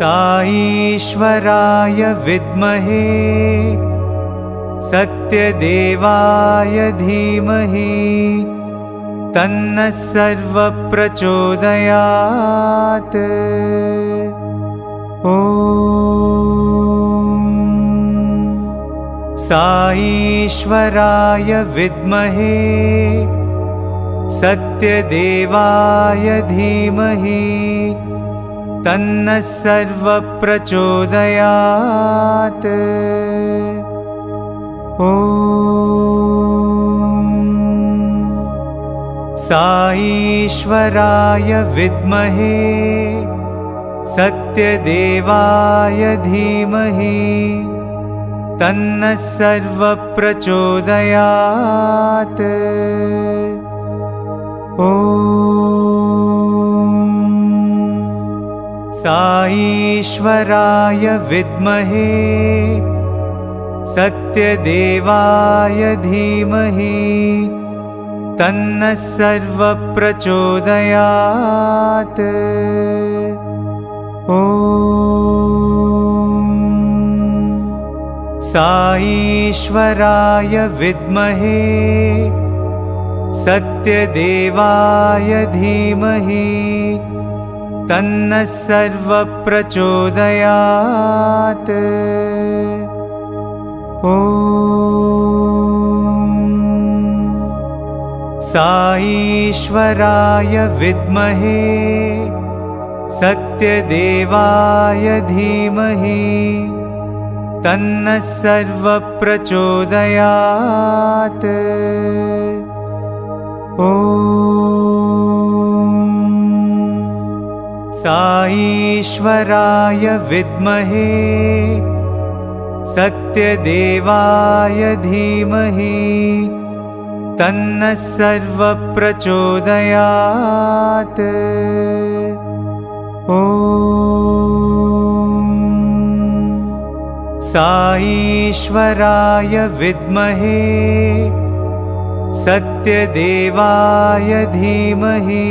साईश्वराय विद्महे सत्यदेवाय धीमहि तन्नः सर्वः प्रचोदयात्। ॐ साईश्वराय विद्महे सत्यदेवाय धीमहि तन्नः सर्वः प्रचोदयात्। ॐ साईश्वराय विद्महे सत्यदेवाय धीमहि तन्नः सर्वः प्रचोदयात्। ॐ साईश्वराय विद्महे सत्यदेवाय धीमहि तन्नः सर्वः प्रचोदयात्। ॐ साईश्वराय विद्महे सत्यदेवाय धीमहि तन्नः सर्वः प्रचोदयात्। ॐ साईश्वराय विद्महे सत्यदेवाय धीमहि तन्नः सर्वः प्रचोदयात्। ॐ साईश्वराय विद्महे सत्यदेवाय धीमहि तन्नः सर्वः प्रचोदयात्। ॐ साईश्वराय विद्महे सत्यदेवाय धीमहि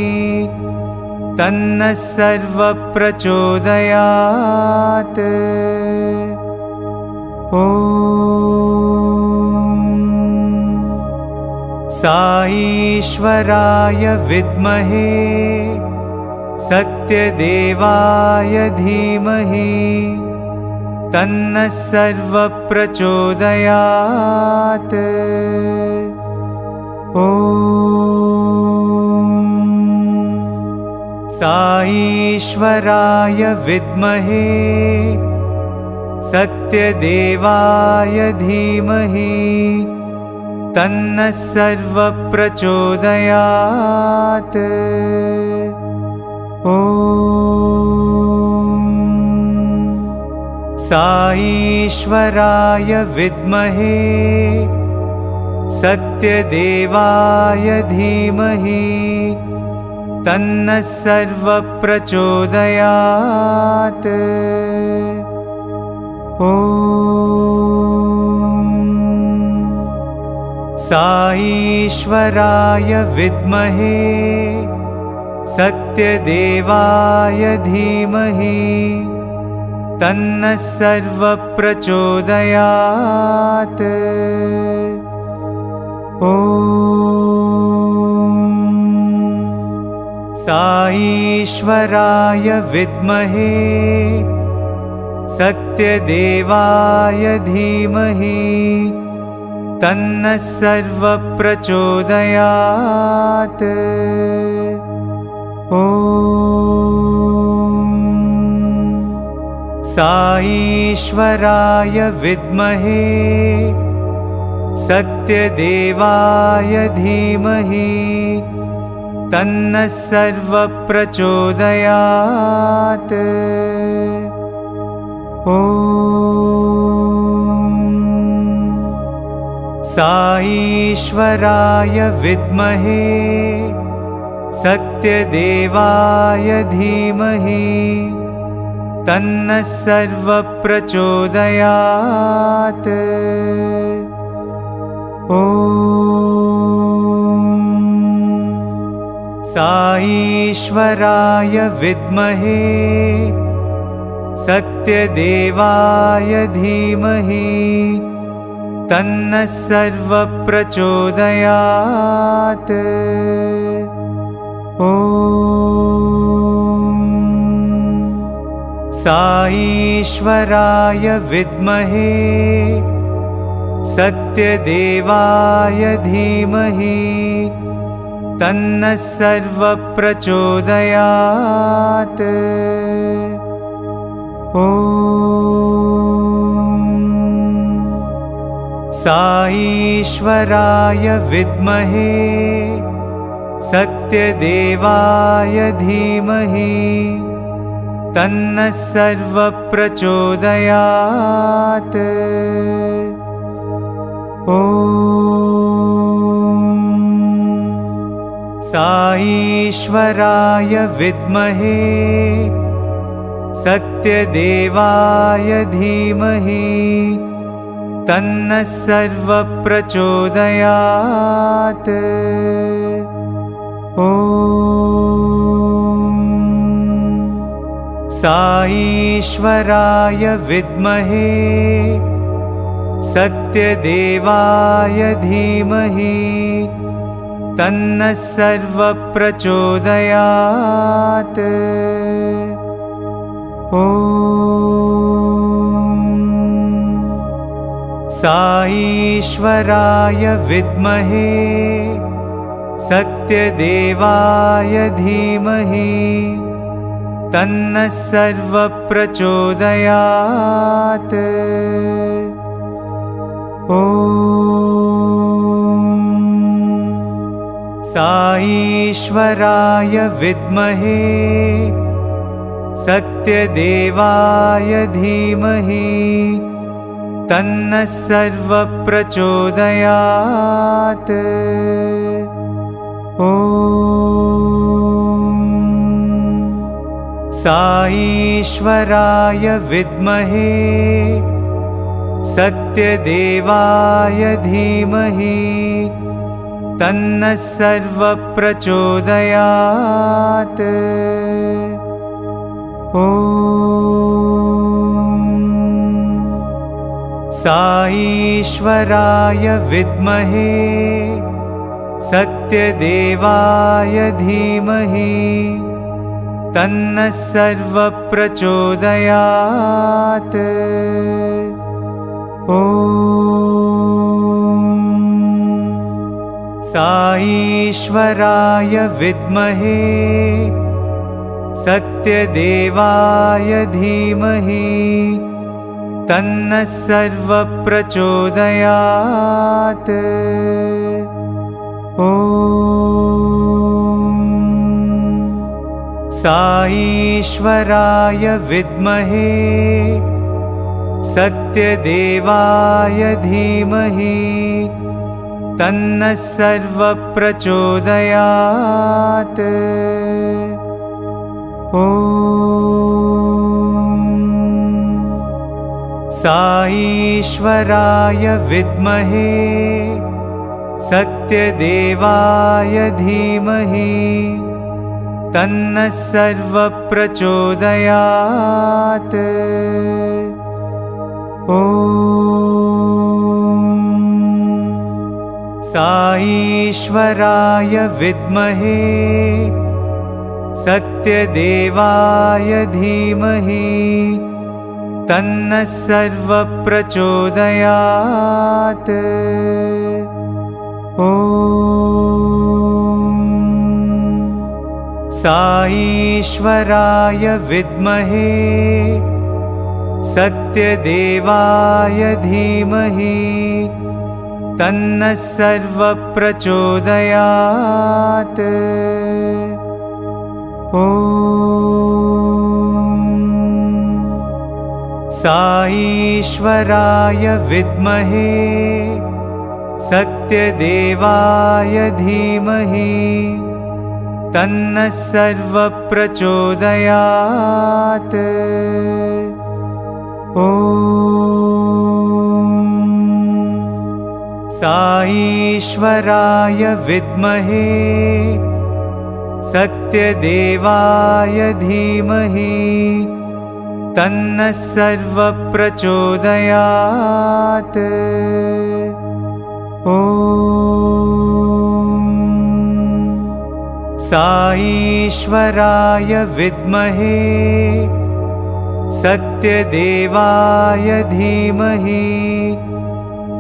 तन्नः सर्वः प्रचोदयात्। ॐ साईश्वराय विद्महे सत्यदेवाय धीमहि तन्नः सर्वः प्रचोदयात्। ॐ साईश्वराय विद्महे सत्यदेवाय धीमहि तन्नः सर्वः प्रचोदयात्। ॐ साईश्वराय विद्महे सत्यदेवाय धीमहि तन्नः सर्वः प्रचोदयात्। ॐ साईश्वराय विद्महे सत्यदेवाय धीमहि तन्नः सर्वः प्रचोदयात्। ॐ साईश्वराय विद्महे सत्यदेवाय धीमहि तन्नः सर्वः प्रचोदयात्। ॐ साईश्वराय विद्महे सत्यदेवाय धीमहि तन्नः सर्वः प्रचोदयात्। ॐ साईश्वराय विद्महे सत्यदेवाय धीमहि तन्नः सर्वः प्रचोदयात्। ॐ साईश्वराय विद्महे सत्यदेवाय धीमहि तन्नः सर्वः प्रचोदयात्। ॐ साईश्वराय विद्महे सत्यदेवाय धीमहि तन्नः सर्वः प्रचोदयात्। ॐ साईश्वराय विद्महे सत्यदेवाय धीमहि तन्नः सर्वः प्रचोदयात्। ॐ साईश्वराय विद्महे सत्यदेवाय धीमहि तन्नः सर्वः प्रचोदयात्। ॐ साईश्वराय विद्महे सत्यदेवाय धीमहि तन्नः सर्वः प्रचोदयात्। ॐ साईश्वराय विद्महे सत्यदेवाय धीमहि तन्नः सर्वः प्रचोदयात्। ॐ साईश्वराय विद्महे सत्यदेवाय धीमहि तन्नः सर्वः प्रचोदयात्। ॐ साईश्वराय विद्महे सत्यदेवाय धीमहि तन्नः सर्वः प्रचोदयात्। ॐ साईश्वराय विद्महे सत्यदेवाय धीमहि तन्नः सर्वः प्रचोदयात्। ॐ साईश्वराय विद्महे सत्यदेवाय धीमहि तन्नः सर्वः प्रचोदयात्। ॐ साईश्वराय विद्महे सत्यदेवाय धीमहि तन्नः सर्वः प्रचोदयात्। ॐ साईश्वराय विद्महे सत्यदेवाय धीमहि तन्नः सर्वः प्रचोदयात्। ॐ साईश्वराय विद्महे सत्यदेवाय धीमहि तन्नः सर्वः प्रचोदयात्। ॐ साईश्वराय विद्महे सत्यदेवाय धीमहि तन्नः सर्वः प्रचोदयात्। ॐ साईश्वराय विद्महे सत्यदेवाय धीमहि तन्नः सर्वः प्रचोदयात्। ॐ साईश्वराय विद्महे सत्यदेवाय धीमहि तन्नः सर्वप्रचोदयात्। ॐ साईश्वराय विद्महे सत्यदेवाय धीमहि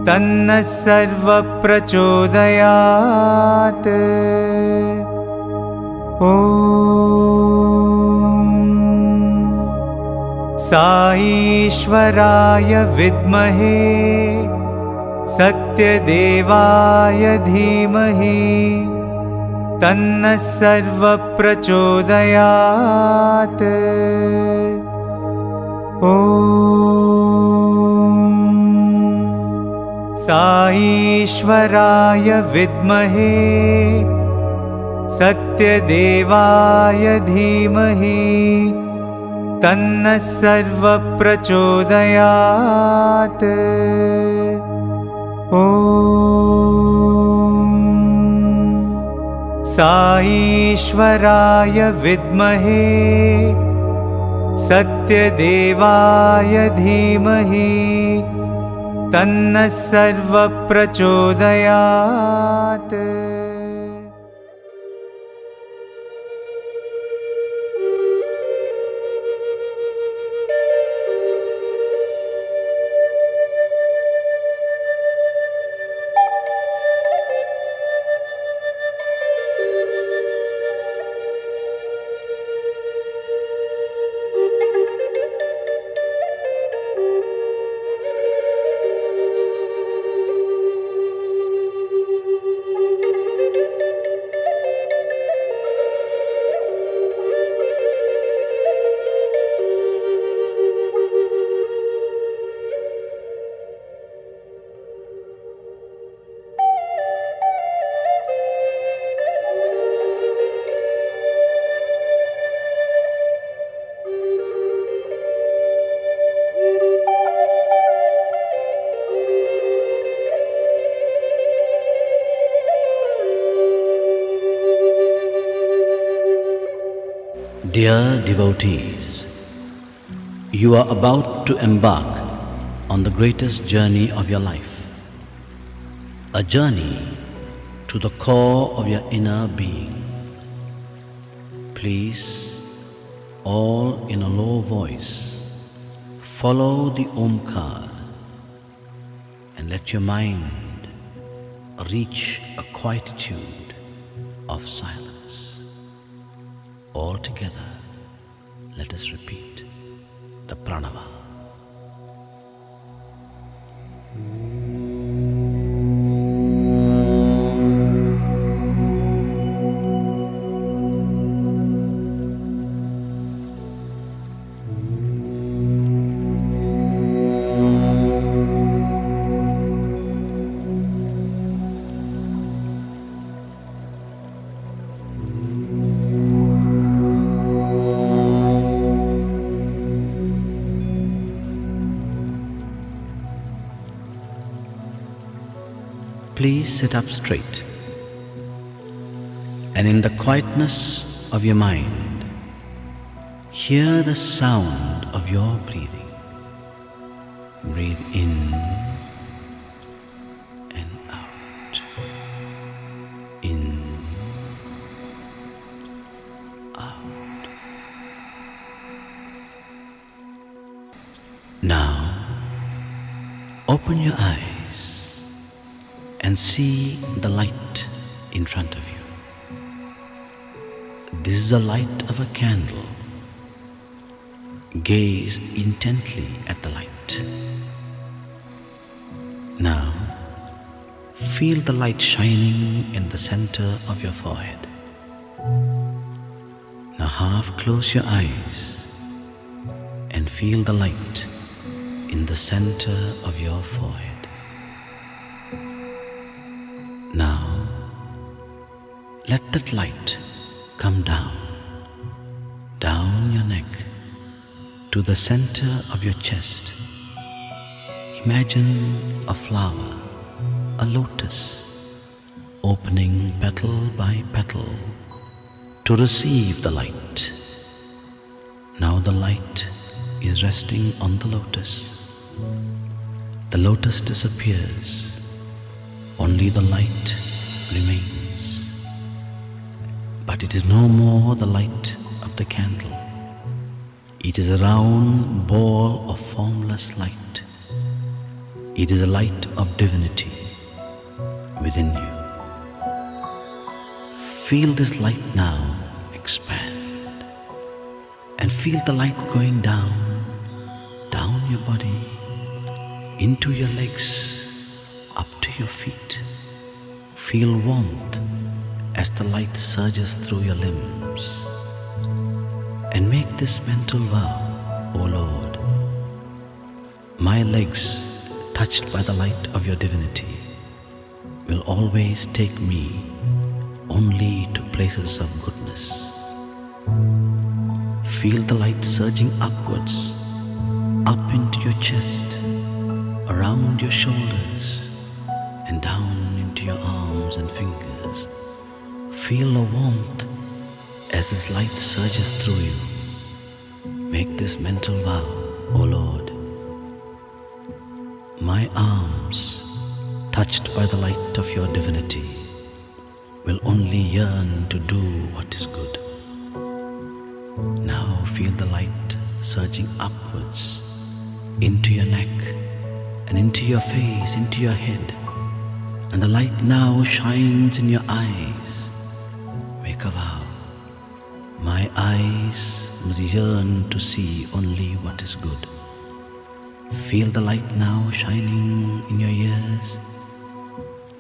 तन्नः सर्वप्रचोदयात्। ॐ साईश्वराय विद्महे सत्यदेवाय धीमहि तन्नः सर्वप्रचोदयात्। ॐ साईश्वराय विद्महे सत्यदेवाय धीमहि तन्नः सर्वप्रचोदयात्। ॐ साईश्वराय विद्महे सत्यदेवाय धीमहि तन्नः सर्वप्रचोदयात्। Dear devotees, you are about to embark on the greatest journey of your life, a journey to the core of your inner being. Please, all in a low voice, follow the Omkar and let your mind reach a quietude of silence. All together, let us repeat the Pranava. Please sit up straight, and in the quietness of your mind, hear the sound of your breathing. Breathe in and out, in, out. Now, open your eyes and see the light in front of you. This is the light of a candle. Gaze intently at the light. Now, feel the light shining in the center of your forehead. Now half close your eyes and feel the light in the center of your forehead. Now, let that light come down your neck to the center of your chest. Imagine a flower, a lotus, opening petal by petal to receive the light. Now the light is resting on the lotus. The lotus disappears, only the light remains. But it is no more the light of the candle. It is a round ball of formless light. It is a light of divinity within you. Feel this light now expand, and feel the light going down your body, into your legs, up to your feet. Feel warmth as the light surges through your limbs. And make this mental vow, O Lord, my legs, touched by the light of your divinity, will always take me only to places of goodness. Feel the light surging upwards, up into your chest, around your shoulders, and down into your arms and fingers. Feel the warmth as this light surges through you. Make this mental vow, O Lord. My arms, touched by the light of your divinity, will only yearn to do what is good. Now feel the light surging upwards into your neck and into your face, into your head. And the light now shines in your eyes. Make a vow. My eyes must yearn to see only what is good. Feel the light now shining in your ears.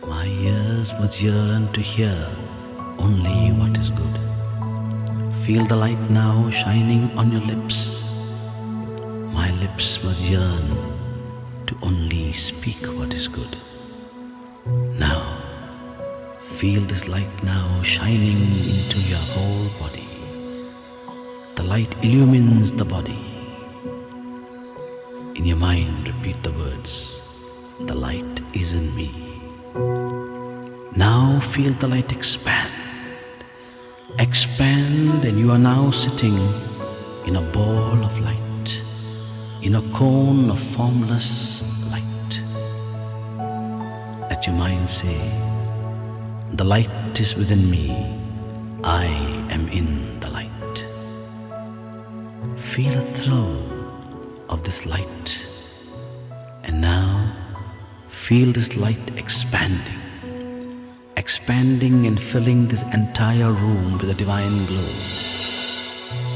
My ears must yearn to hear only what is good. Feel the light now shining on your lips. My lips must yearn to only speak what is good. Now, feel this light now shining into your whole body. The light illumines the body. In your mind, repeat the words, the light is in me. Now feel the light expand. Expand, and you are now sitting in a ball of light, in a cone of formless light. Let your mind say, the light is within me, I am in the light. Feel a thrill of this light, and now feel this light expanding and filling this entire room with a divine glow.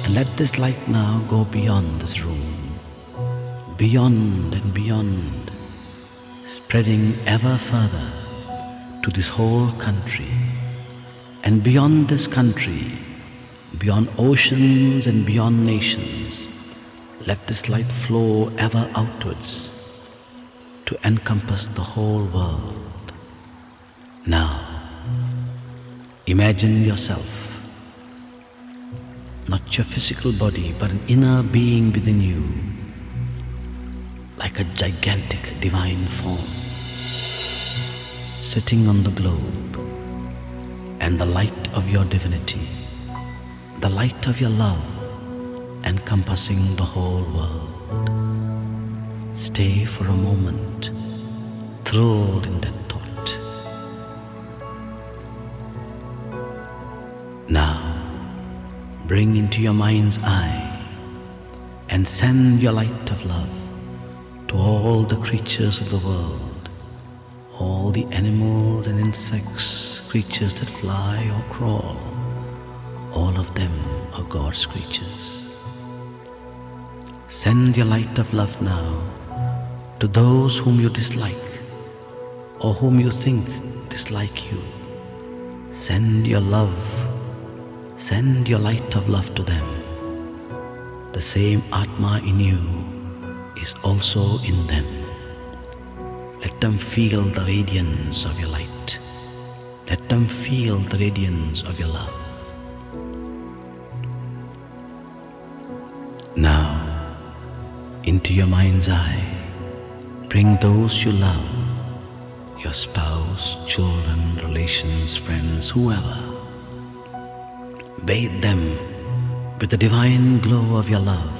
And let this light now go beyond this room, beyond and beyond, spreading ever further to this whole country, and beyond this country, beyond oceans and beyond nations. Let this light flow ever outwards to encompass the whole world. Now, imagine yourself, not your physical body, but an inner being within you, like a gigantic divine form, sitting on the globe, and the light of your divinity, the light of your love, encompassing the whole world. Stay for a moment, thrilled in that thought. Now, bring into your mind's eye and send your light of love to all the creatures of the world, all the animals and insects, creatures that fly or crawl. All of them are God's creatures. Send your light of love now to those whom you dislike or whom you think dislike you. Send your love, send your light of love to them. The same Atma in you is also in them. Let them feel the radiance of your light. Let them feel the radiance of your love. Now, into your mind's eye, bring those you love, your spouse, children, relations, friends, whoever. Bathe them with the divine glow of your love.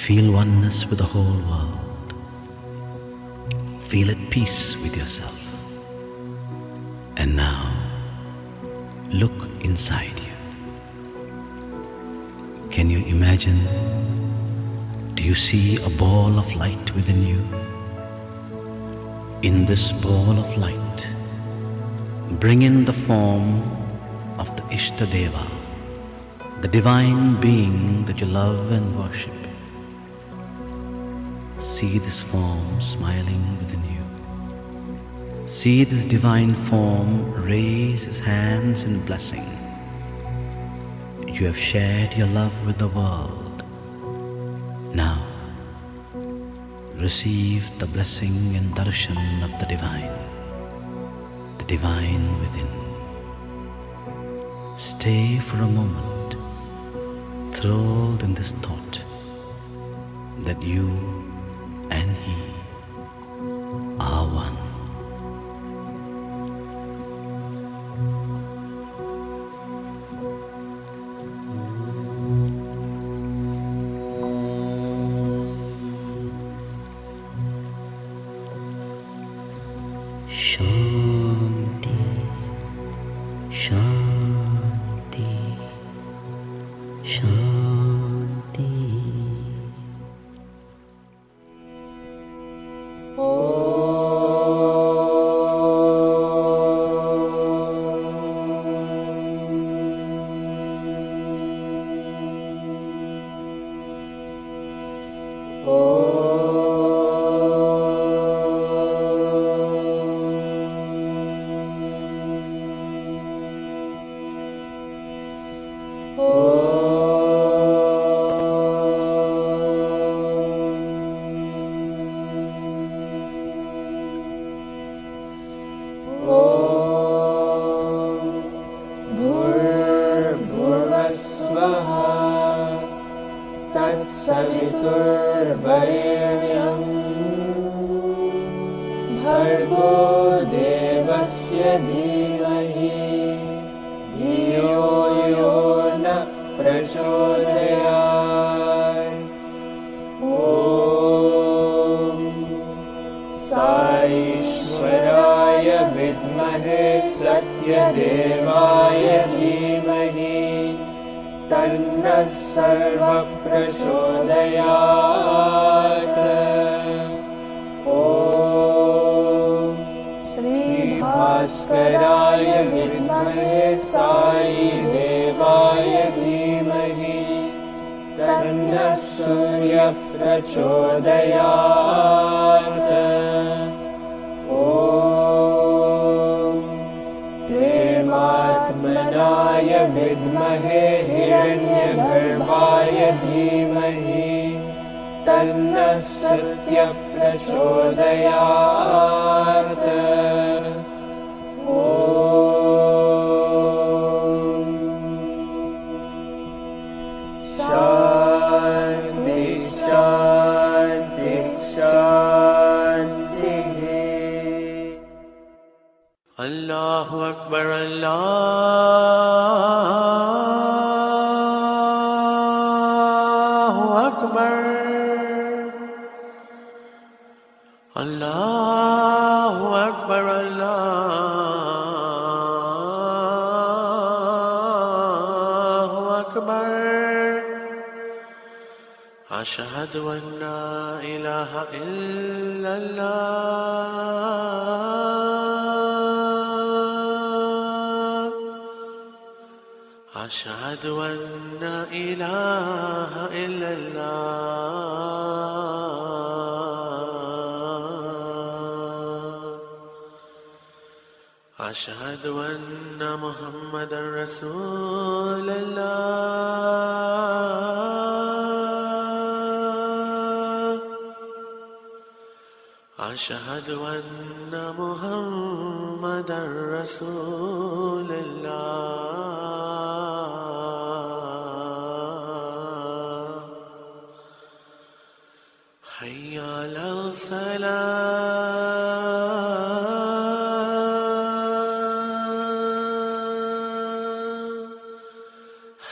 Feel oneness with the whole world. Feel at peace with yourself. And now, look inside you. Can you imagine? Do you see a ball of light within you? In this ball of light, bring in the form of the Ishtadeva, the divine being that you love and worship. See this form smiling within you. See this divine form raise his hands in blessing. You have shared your love with the world. Now, receive the blessing and darshan of the divine within. Stay for a moment, thrilled in this thought that you and he are one. Shanti, Shanti, Shanti. भूर्भुवस्वः तत्सवितुर्वरेण्यं भर्गो देवस्य धीमहि धियो यो नः प्रचोदयात्। ॐ साईश्वराय विद्महे सत्यदेवाय धीमहि तन्नः सर्वः प्रचोदयात्। ॐ श्रीभास्कराय विद्महे साईदेवाय धीमहि तन्नः सूर्यः प्रचोदयात्। ॐ प्रेमात्मनाय विद्महे हिरण्यगर्भाय धीमहि तन्नः सत्यः प्रचोदयात्। ॐ शान्ति शान्ति शान्तिः। अल्लाहु अकबर अल्लाहु अकबर अल्लाहु अकबर अल्लाहु अकबर। अशहदु अन्ना इलाहा इल्लल्लाह अशहदु अन्ना इलाहा इल्लल्लाह अशहदु अन्ना मुहम्मदर रसूलल्लाह अशहदु अन्ना मुहम्मदर रसूलल्लाह। हय्या अलल सलाह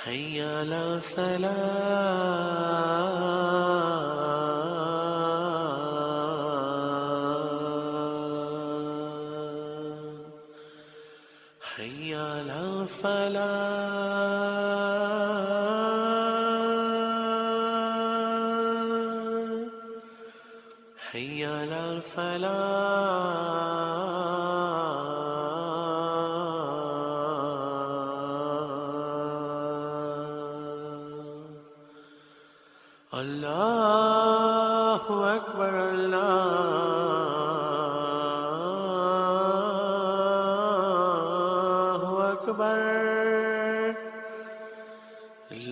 हय्या अलल सलाह حي على الفلاح حي على الفلاح الله أكبر الله أكبر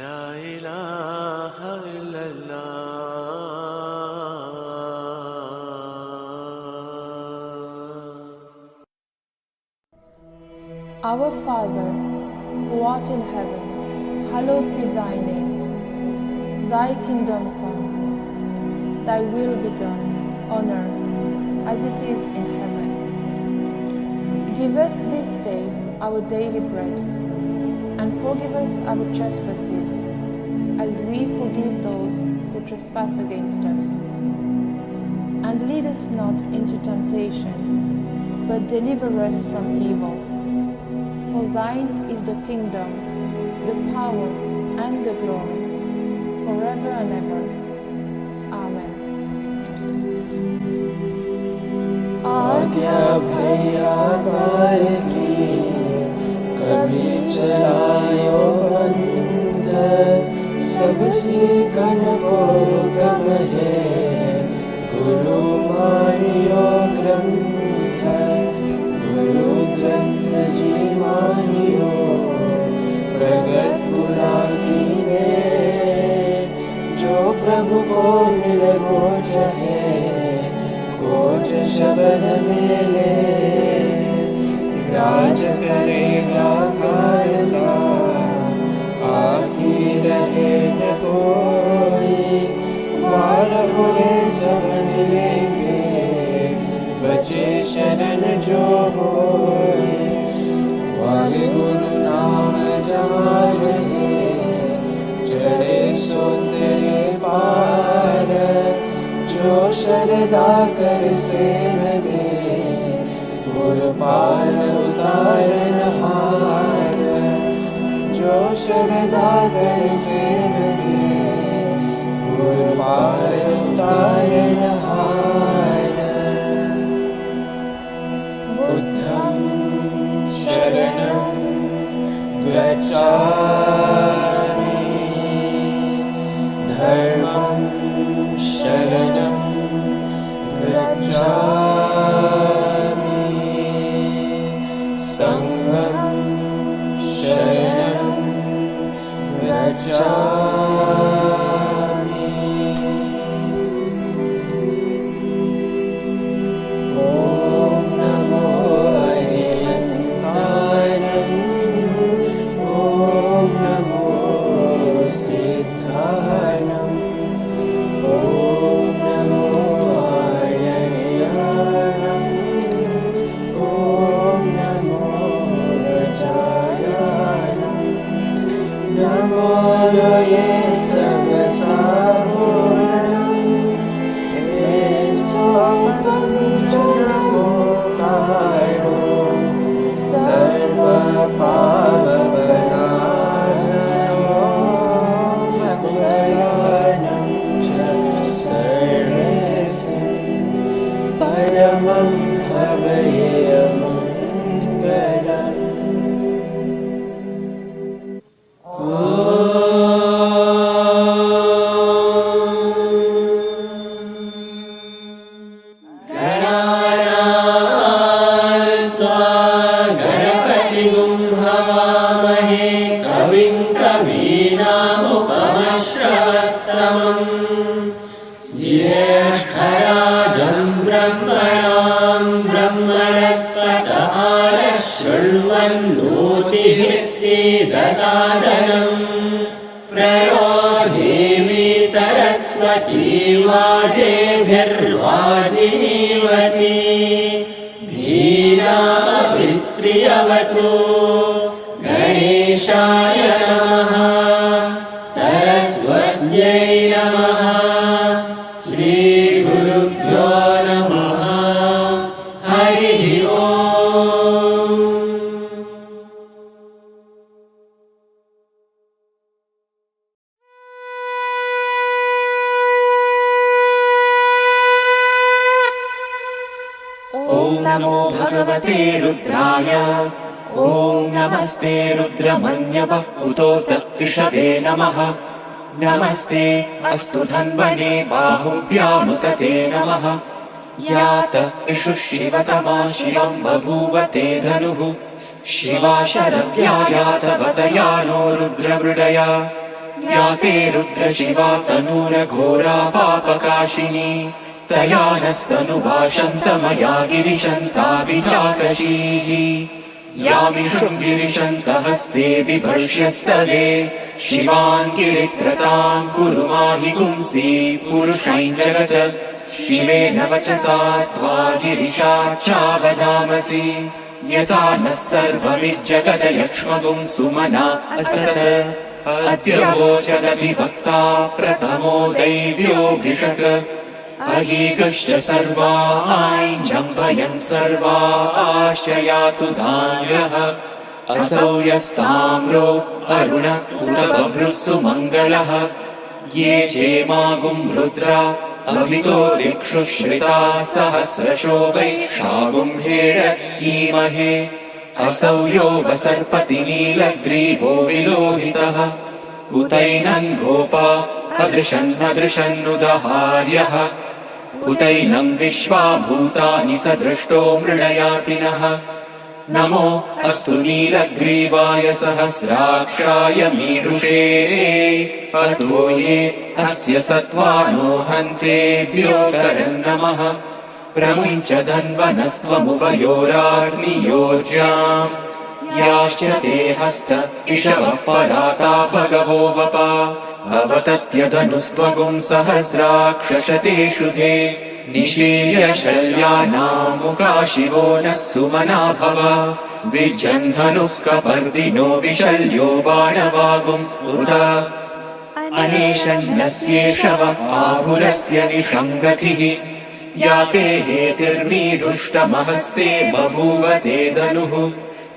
لا إله إلا الله. Our Father, who art in heaven, hallowed be thy name. Thy kingdom come, thy will be done, on earth as it is in heaven. Give us this day our daily bread, and forgive us our trespasses, as we forgive those who trespass against us. And lead us not into temptation, but deliver us from evil. For thine is the kingdom, the power, and the glory, forever and ever. Amen. आज्ञा भैया काल की कभी चलायो बंद सब सीखन को कब है गुरु मानियो ग्रंथ गुरु ग्रंथ जी मानियो प्रगट पुरा की ने जो प्रभु को मिल वो चाहे खोज शब्द मेले राज करेगा खालसा आकी रहे न कोई बार हुए सब मिलेंगे बचे शरण जो होए वाहे गुरु नाम जहाँ रहे चढ़े सो तेरे पार जो शरदा कर से न दे गुरु पार उतारन हार जो शरदा कर से न दे गुरु पार उतारन हार बुद्धं शरणं गच्छामि धर्मं शरणं गच्छामि संघं शरणं गच्छामि ॐ नमो अरिहन्ताय ॐ नमो सिद्धाय ॐ नमो आर्याय ॐ नमो रजाय नमो ये सब साहुरणं हे स्वपञ्चनमोकारो सर्वपापविनाशनो मङ्गलानं च सर्वेषां परमं भवेयमङ्गलम् शृण्वन्नोतिभिस्सीदसादनम् प्रयो देवी सरस्वती वाजेभिर्वाजिनीवती धीनामभित्र्यवतु गणेशाय नमः सरस्वत्यै नमः श्रीगुरुभ्यो नमः हरिः ओम् ते रुद्राय ॐ नमस्ते रुद्रमन्यव उतोत इषवे नमः नमस्ते अस्तु धन्वने बाहुभ्यामुत ते नमः यात इषु शिवतमा शिवं बभूव ते धनुः शिवा शरव्या यातवतया नो रुद्रमृडया या ते रुद्रशिवा तनूरघोरा पापकाशिनी तया नस्तनुवाशन्तमया गिरिशन्ताभिचाकशीली यामि शृङ्गिरिशन्तहस्ते बिभर्ष्यस्तवे शिवान् गिरित्रताम् कुरु माहि पुंसि पुरुषैं जगत् शिवेन वचसा त्वा गिरिशाच्चावदामसि यथा नः सर्वमिज्जगदयक्ष्मगुं सुमना अससत् अद्य वोचदधिवक्ता प्रथमो दैव्योऽभिषक् अहीगश्च सर्वा ऐञ्जम्भयन् सर्वा आश्रयातु धान्यः असौ यस्ताम्रो अरुण उत बभ्रुः सुमङ्गलः ये चेमागुं रुद्रा अभितो दिक्षु श्रिताः सहस्रशो वै शागुं हेड ईमहे असौ यो वसर्पति नीलग्रीवो विलोहितः उतैनं गोपा अदृशन्नदृशन्नुदहार्यः उतैनं विश्वा भूतानि सदृष्टो मृडयातिनः नमो अस्तु नीलग्रीवाय सहस्राक्षाय मीडुषे अतो ये अस्य सत्त्वानो हन्तेभ्यो करन्नमः प्रमुञ्च धन्वनस्त्वमुभयोराग्नियोज्याम् याश्च ते हस्त इषवः पराता भगवो वपा अवतत्यधनुस्त्वगुं सहस्राक्षशतेषु ते निशीर्य शल्यानां मुखा शिवो नः सुमना भव विजन्धनुः कपर्दिनो विशल्यो बाणवागुम् उत अनेशन्नस्येषव आहुरस्य निषङ्गतिः याते हेतिर्मीडुष्टमहस्ते बभूव ते धनुः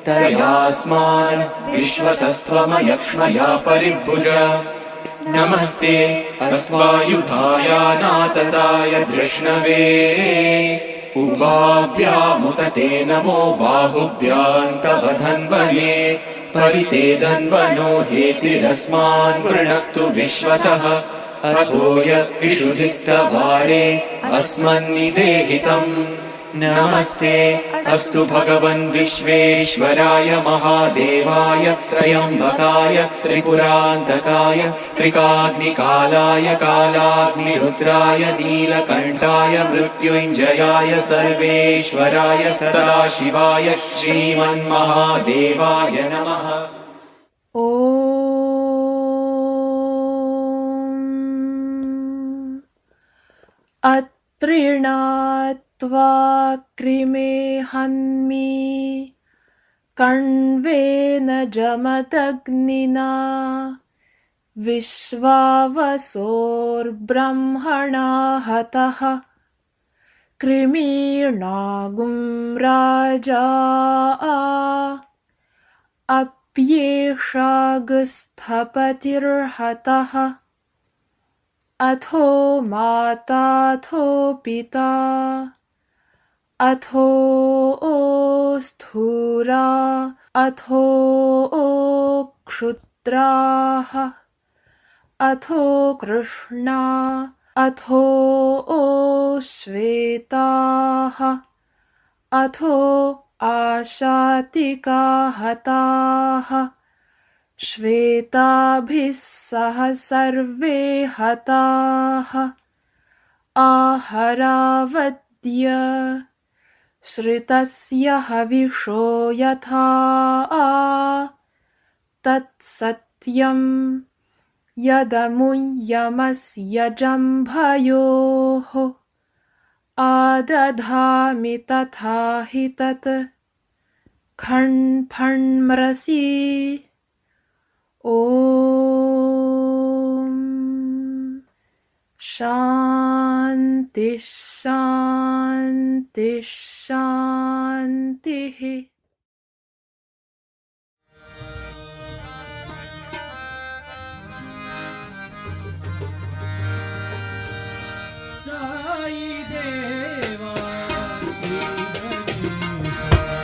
तयास्मान् विश्वतस्त्वमयक्ष्मया परिभुज नमस्ते अस्वायुधायानातताय धृष्णवे उभाभ्यामुत ते नमो बाहुभ्यां तव धन्वने परिते धन्वनो हेतिरस्मान् वृणक्तु विश्वतः अथो य इषुधिस्तवारे अस्मन्निदेहितम् नमस्ते अस्तु भगवन् विश्वेश्वराय महादेवाय त्र्यम्बकाय त्रिपुरान्तकाय त्रिकाग्निकालाय कालाग्निरुद्राय नीलकण्ठाय मृत्युञ्जयाय सर्वेश्वराय सदाशिवाय श्रीमन्महादेवाय नमः। अत्रीणात्वा कृमे हन्मि कण्वेन जमदग्निना विश्वावसोर्ब्रह्मणा हतः कृमीणागुं राजा अप्येषागस्थपतिर्हतः अथो माताथो पिता अथो स्थूरा अथो क्षुद्राः अथो कृष्णा अथो श्वेताः अथो आशातिका हताः श्वेताभिः सह सर्वे हताः आहरावद्य श्रितस्य हविषो यथा तत्सत्यं यदमुय्यमस्य जम्भयोः आदधामि तथा हि तत् खण्फण्मृषि ॐ शान्तिः शान्तिः शान्तिः। साई देवा श्री गणेशा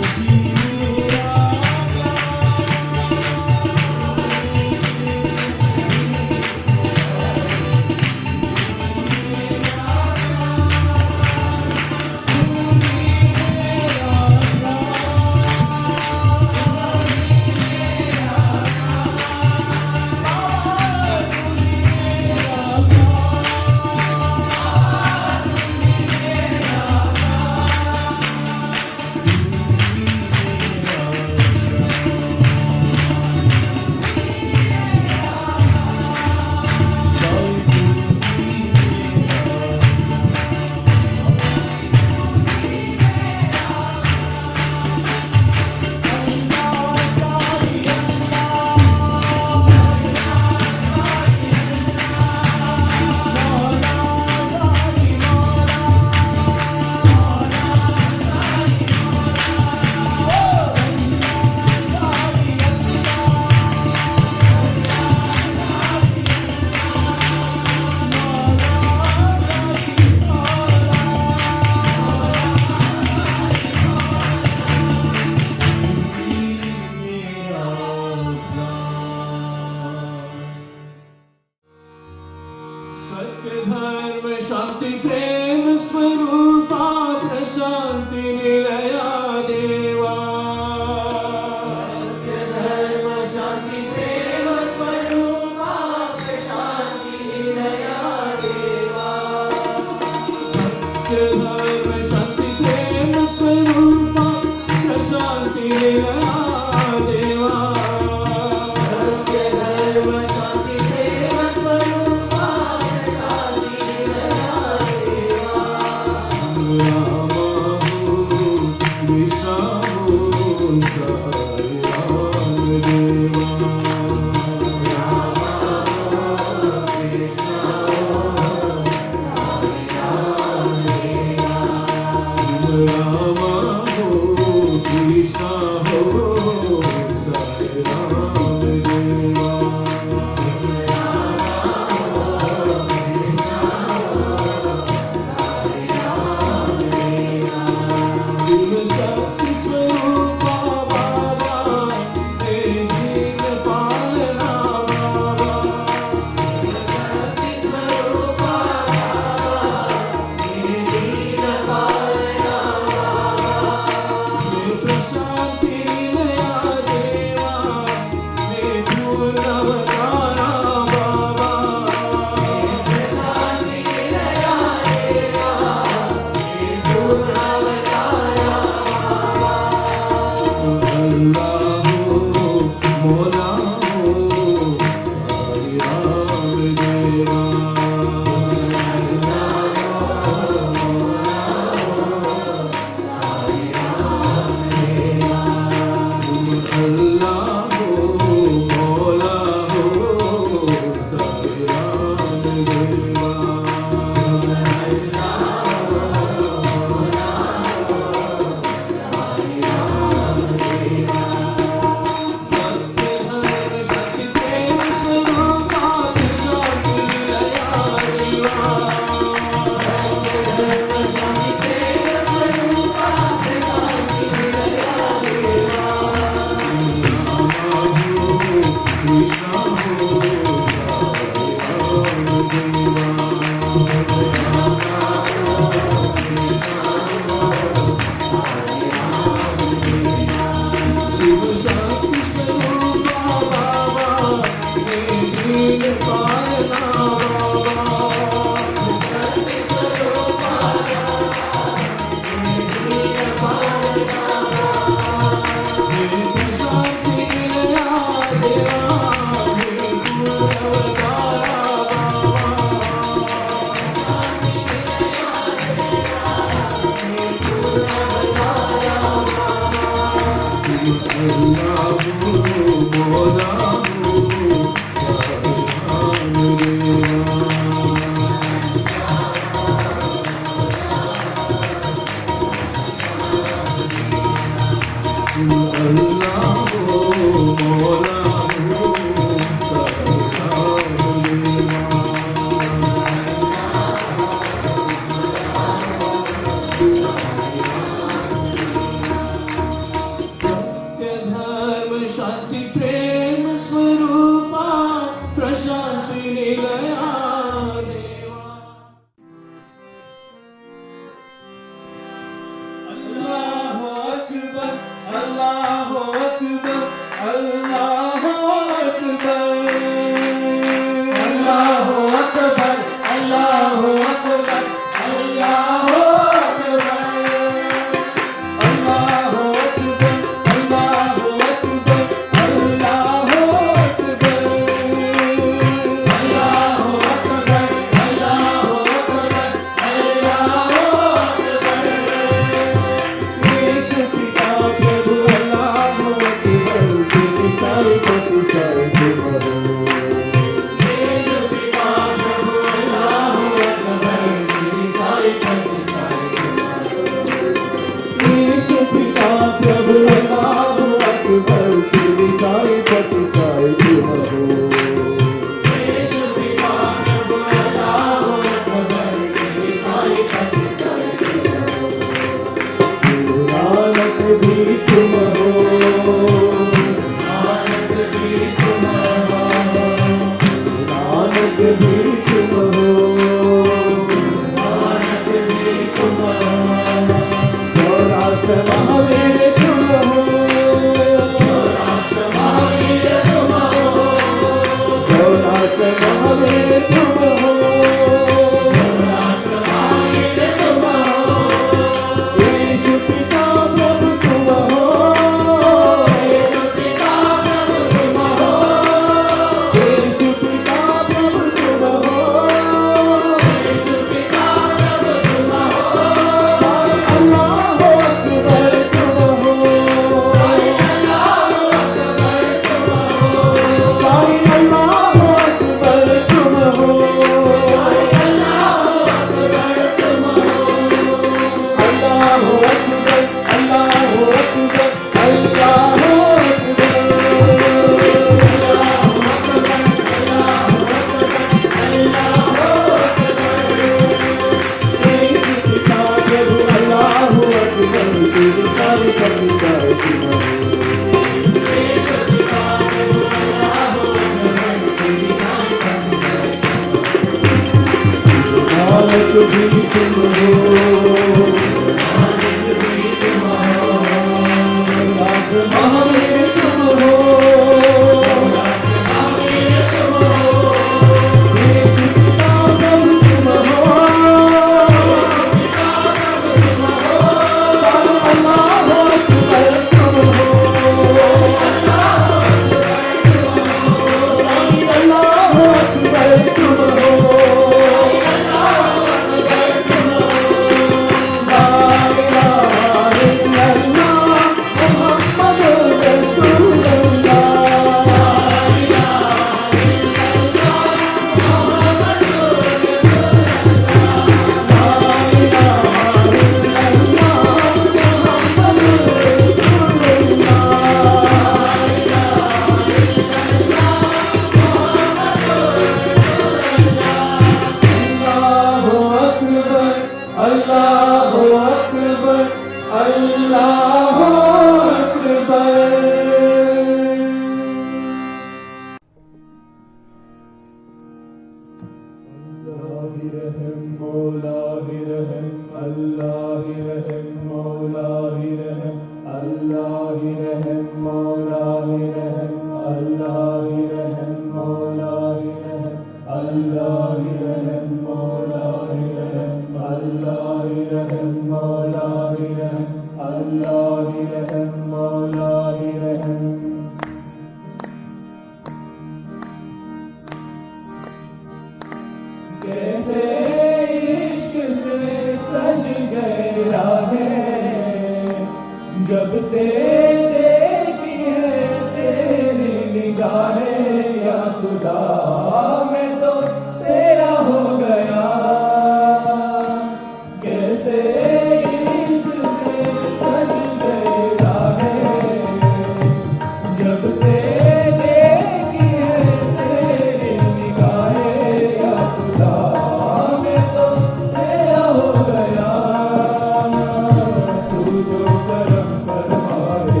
तू जो करम फरमाए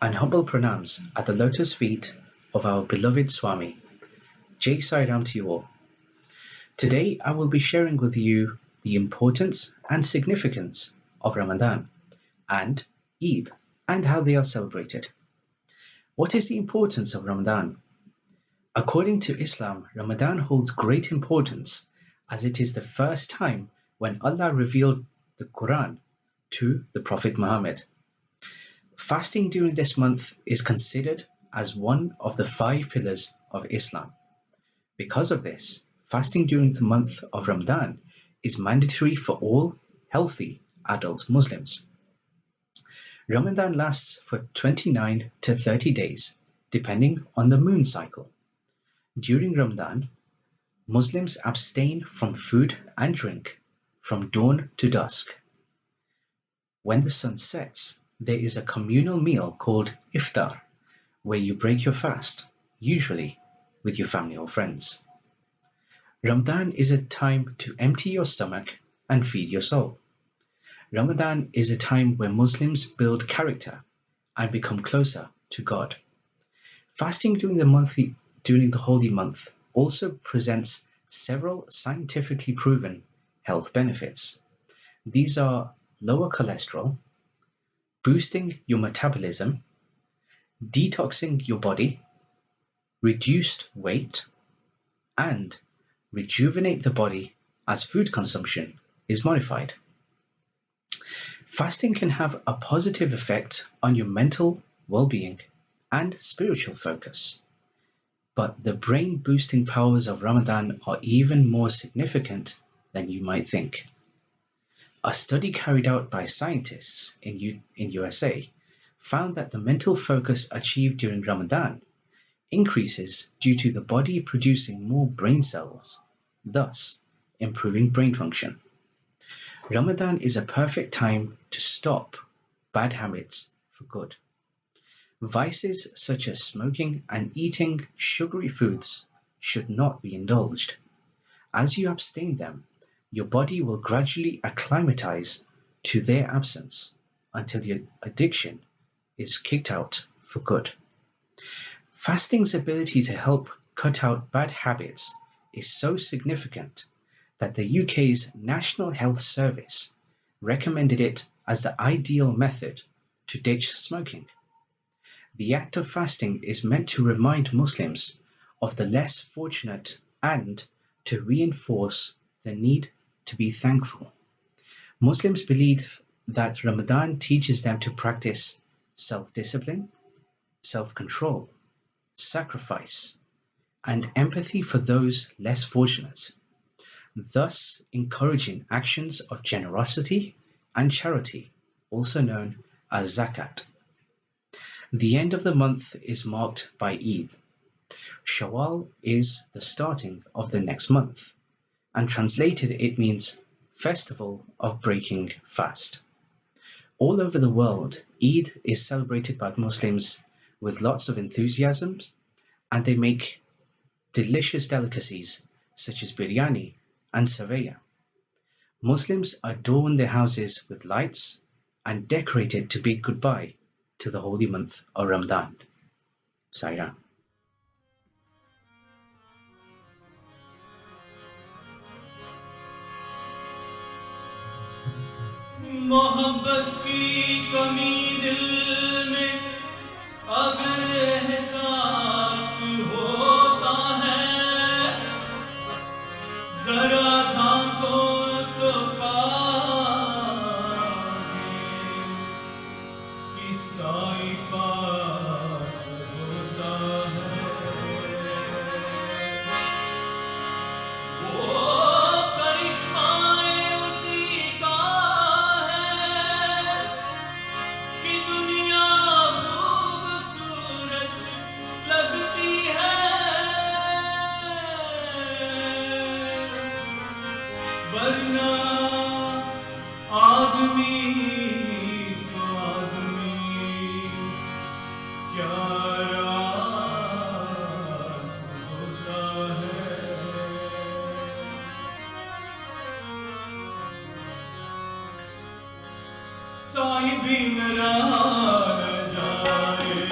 and humble pranams at the lotus feet of our beloved Swami. Jai Sai Ram to you all. Today I will be sharing with you the importance and significance of Ramadan and Eid and how they are celebrated. What is the importance of Ramadan? According to Islam, Ramadan holds great importance as it is the first time when Allah revealed the Quran to the Prophet Muhammad. Fasting during this month is considered as one of the 5 pillars of Islam. Because of this, fasting during the month of Ramadan is mandatory for all healthy adult Muslims. Ramadan lasts for 29 to 30 days, depending on the moon cycle. During Ramadan, Muslims abstain from food and drink from dawn to dusk. When the sun sets, there is a communal meal called iftar, where you break your fast, usually with your family or friends. Ramadan is a time to empty your stomach and feed your soul. Ramadan is a time where Muslims build character and become closer to God. Fasting during the holy month also presents several scientifically proven health benefits. These are lower cholesterol, boosting your metabolism, detoxing your body, reduced weight, and rejuvenate the body as food consumption is modified. Fasting can have a positive effect on your mental well-being and spiritual focus. But the brain-boosting powers of Ramadan are even more significant than you might think. A study carried out by scientists in USA found that the mental focus achieved during Ramadan increases due to the body producing more brain cells, thus improving brain function. Ramadan is a perfect time to stop bad habits for good. Vices such as smoking and eating sugary foods should not be indulged. As you abstain them, your body will gradually acclimatize to their absence until your addiction is kicked out for good. Fasting's ability to help cut out bad habits is so significant that the UK's National Health Service recommended it as the ideal method to ditch smoking. The act of fasting is meant to remind Muslims of the less fortunate and to reinforce the need to be thankful. Muslims believe that Ramadan teaches them to practice self-discipline, self-control, sacrifice, and empathy for those less fortunate, thus encouraging actions of generosity and charity, also known as zakat. The end of the month is marked by Eid. Shawwal is the starting of the next month, and translated it means festival of breaking fast. All over the world, Eid is celebrated by Muslims with lots of enthusiasm, and they make delicious delicacies such as biryani and savaya. Muslims adorn their houses with lights and decorate it to bid goodbye to the holy month of Ramadan. Sai-Ram. मोहब्बत की कमी दिल में अगर एहसास होता है जरा झांको तो पाओगे कि साईं पास होता है वो करिश्माए उसी का कि दुनिया खूबसूरत लगती है वरना आदमी को आदमी क्या राज होता है साईं भी नाराज जाए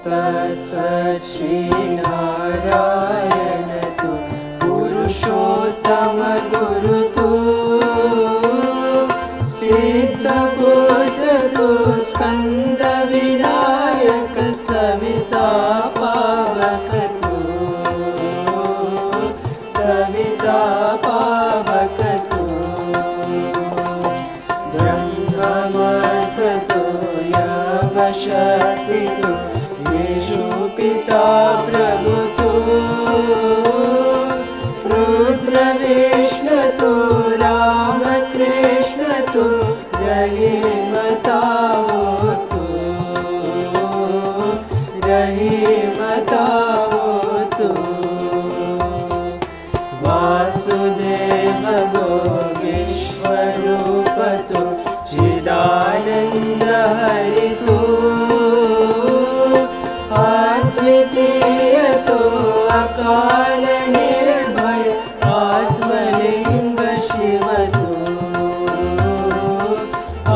तत्सत् श्रीनारायण तु पुरुषोत्तम गुरु तु सिद्धबुद्ध तु स्कंद विनायक सविता पावक तु सविता पावक तु ब्रह्ममस्तु यवशक्ति तु येषु पिता प्रभु तु रुद्र विष्णु तु राम कृष्ण तु रहीमतावो तु रहीमतावो तु वासुदेव गो विश्वरूप तु चिदानंद हरि तु अद्वितीय तु अकाल निर्भय आत्मलिंग शिव तु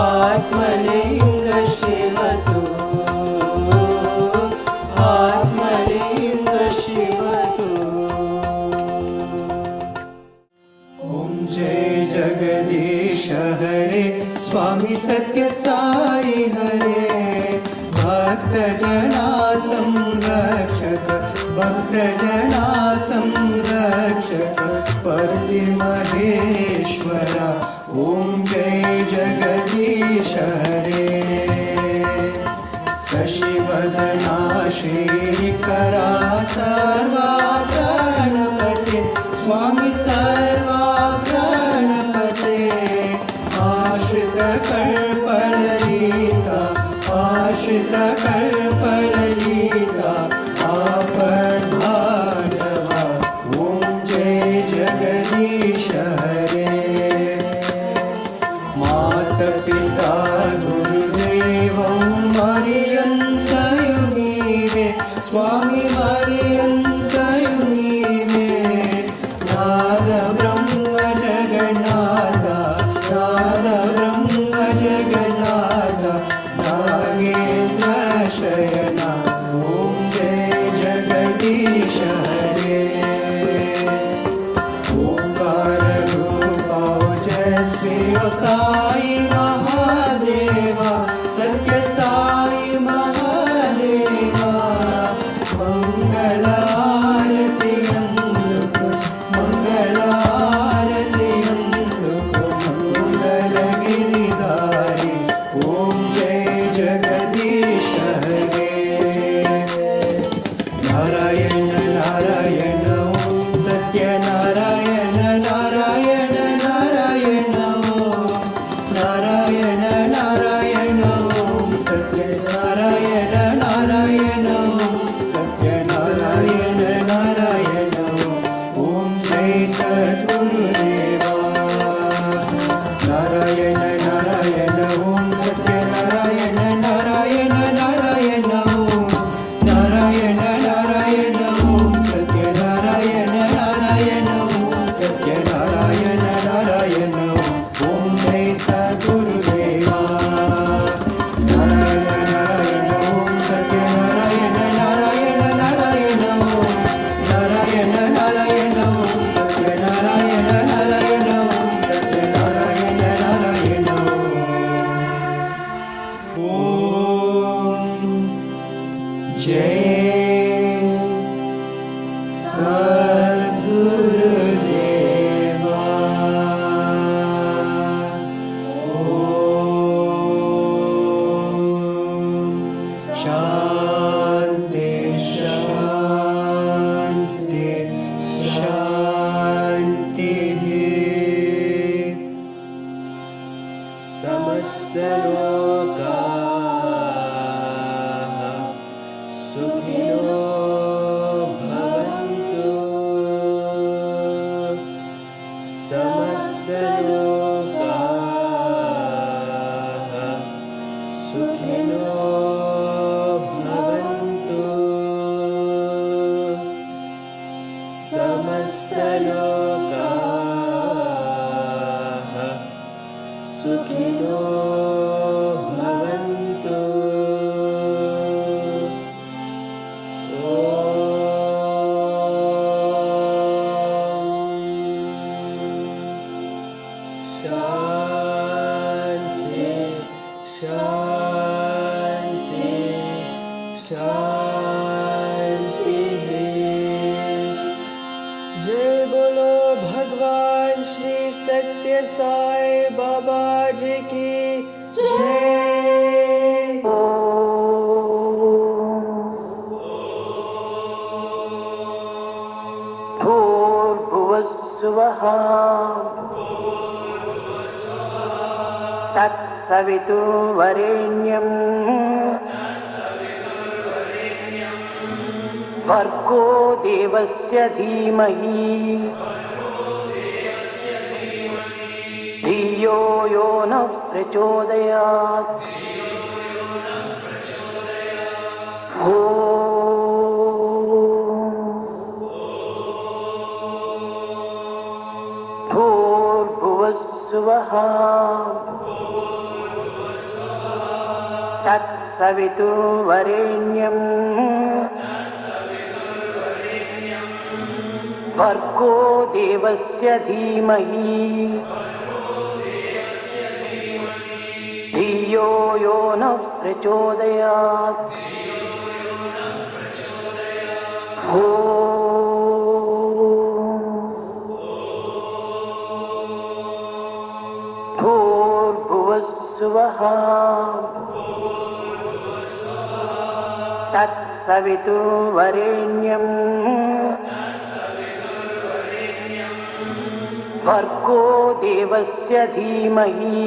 आत्मलिंग शिव तु आत्मलिंग शिव तु ओम जय जगदीश हरे स्वामी सत्य साई हरे भक्त जना संरक्षक भक्त जना संरक्षक परति महेश्वरा ओम जय जगदीश हरे शशिवदना श्रीकरा सर्वा गणपते स्वामी सर्वा गणपते आश्रित कल्पललिता आश्रित कल्पललिता आपद्भार्गवा ओम जय जगदीश हरे माता पिता गुरुदेवं मर्यन्तयुमीवे स्वामी मर्यन्तयुमीवे नाद ब्रह्म जगन्नाथ नाद ब्रह्म जगन्नाथ नागेन्द्र शयना ओम जय जगदीश हरे ओंकार रूपा ओजस्वी ओ साई महादेवा सत्य साई महादेवा मंगलारति अंधुको मंगलारति अंधुको मंगल गिरिधारी ओम जय जगदीश हरे नारायण नारायण ओम सत्य नारायण नारायण नारायण ओम नारायण नारायण ओम सत्य नारायण नारायण ओम सत्य नारायण नारायण ओम जय सद्गुरुदेवा नारायण नारायण ओम सत्य नारायण नारायण नारायण ओम नारायण नारायण ओम सत्य नारायण नारायण ओम सत्य नारायण नारायण ओम जय सद्गुरुदेवा नारायण नारायण ओम सत्य नारायण नारायण नारायण ओम नारायण नारायण ओम सत्य नारायण नारायण ओम सत्य नारायण नारायण ओम जय सद्गुरुदेवा ओम शांति शांति शांति समस्त लोकाः सुखिनो भवन्तु समस्त लोकाः सुखिनो भवन्तु समस्त लोकाः सुखिनो भवन्तु पूज्य साई बाबा जी की जय। भूर्भुवस्सुवः तत्सवितुर्वरेण्यं भर्गो देवस्य धीमहि धियो यो नः प्रचोदयात्। भूर्भुवस्सुवः तत्सवितुर्वरेण्यं भर्गो देवस्य धीमहि धियो यो नः प्रचोदयात्। भूर्भुवस्सुवः तत्सवितुर्वरेण्यं भर्गो देवस्य धीमहि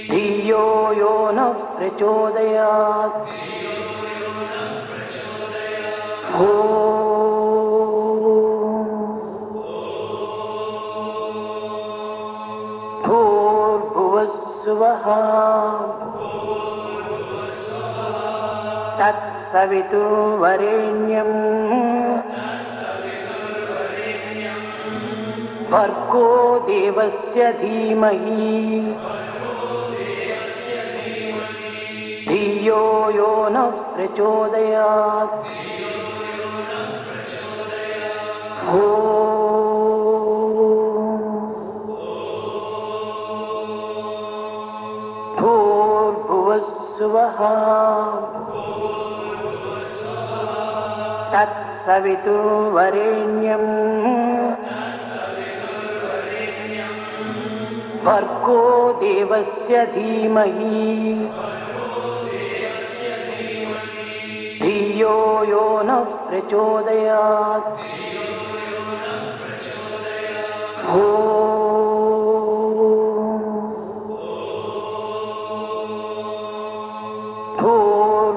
धियो यो नः प्रचोदयात्। भूर्भुवस्सुवः तत्सवितुर्वरेण्यं भर्गो देवस्य धीमहि धियो यो नः प्रचोदयात्। भूर्भुवस्सुवः तत्सवितुर्वरेण्यं भर्गो देवस्य धीमहि धियो यो नः प्रचोदयात्।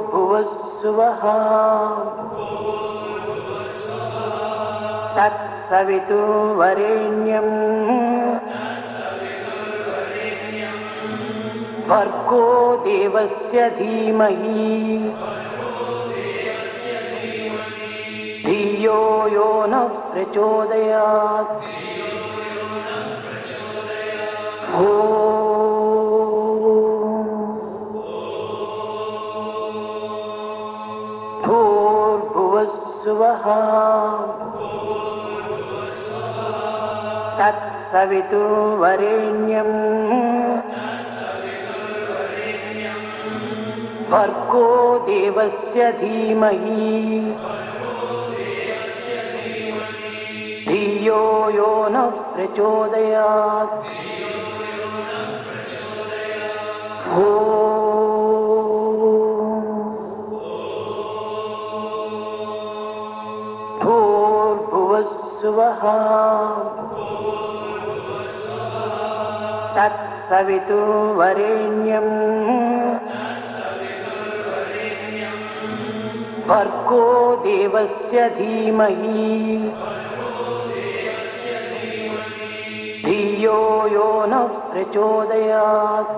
भूर्भुवस्सुवः तत्सवितुर्वरेण्यं भर्गो देवस्य धीमहि धियो यो नः प्रचोदयात्। भूर्भुवस्सुवः तत्सवितुर्वरेण्यं भर्गो देवस्य धीमहि धियो यो नः प्रचोदयात्। भूर्भुवस्सुवः तत्सवितुर्वरेण्यं भर्गो देवस्य धीमहि धियो यो नः प्रचोदयात्।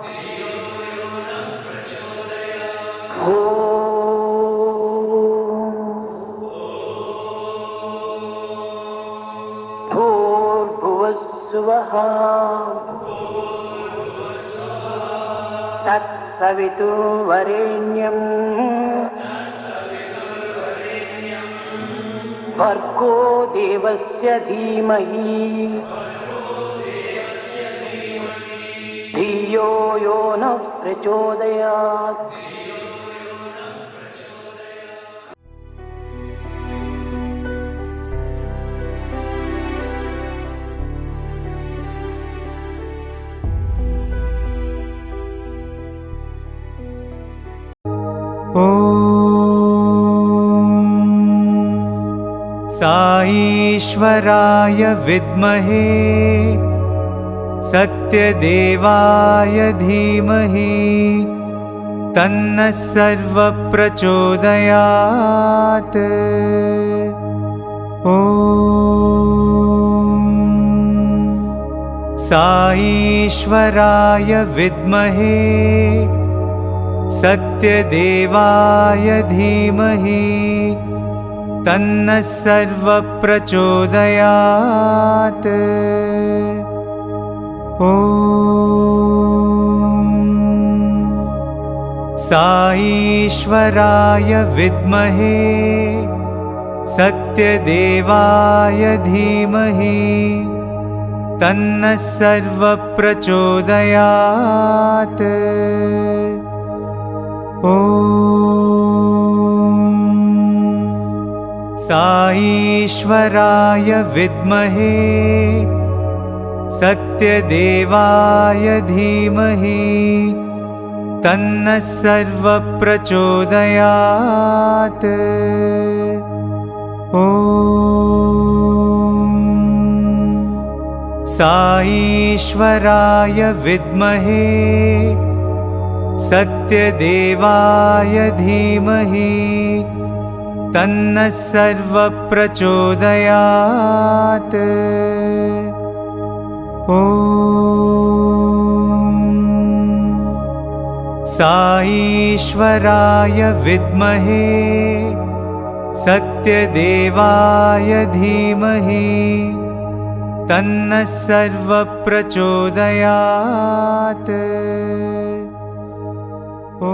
भूर्भुवस्सुवः तत्सवितुर्वरेण्यं भर्गो देवस्य धीमहि धियो यो नः प्रचोदयात्। साईश्वराय विद्महे सत्यदेवाय धीमहि तन्नः सर्वः प्रचोदयात्। ॐ साईश्वराय विद्महे सत्यदेवाय धीमहि तन्नः सर्वः प्रचोदयात्। ॐ साईश्वराय विद्महे सत्यदेवाय धीमहि तन्नः सर्वः प्रचोदयात्। ॐ साईश्वराय विद्महे सत्यदेवाय धीमहि तन्नः सर्वः प्रचोदयात्। ॐ साईश्वराय विद्महे सत्यदेवाय धीमहि तन्नः सर्वः प्रचोदयात्। ॐ साईश्वराय विद्महे सत्यदेवाय धीमहि तन्नः सर्वः प्रचोदयात्। ॐ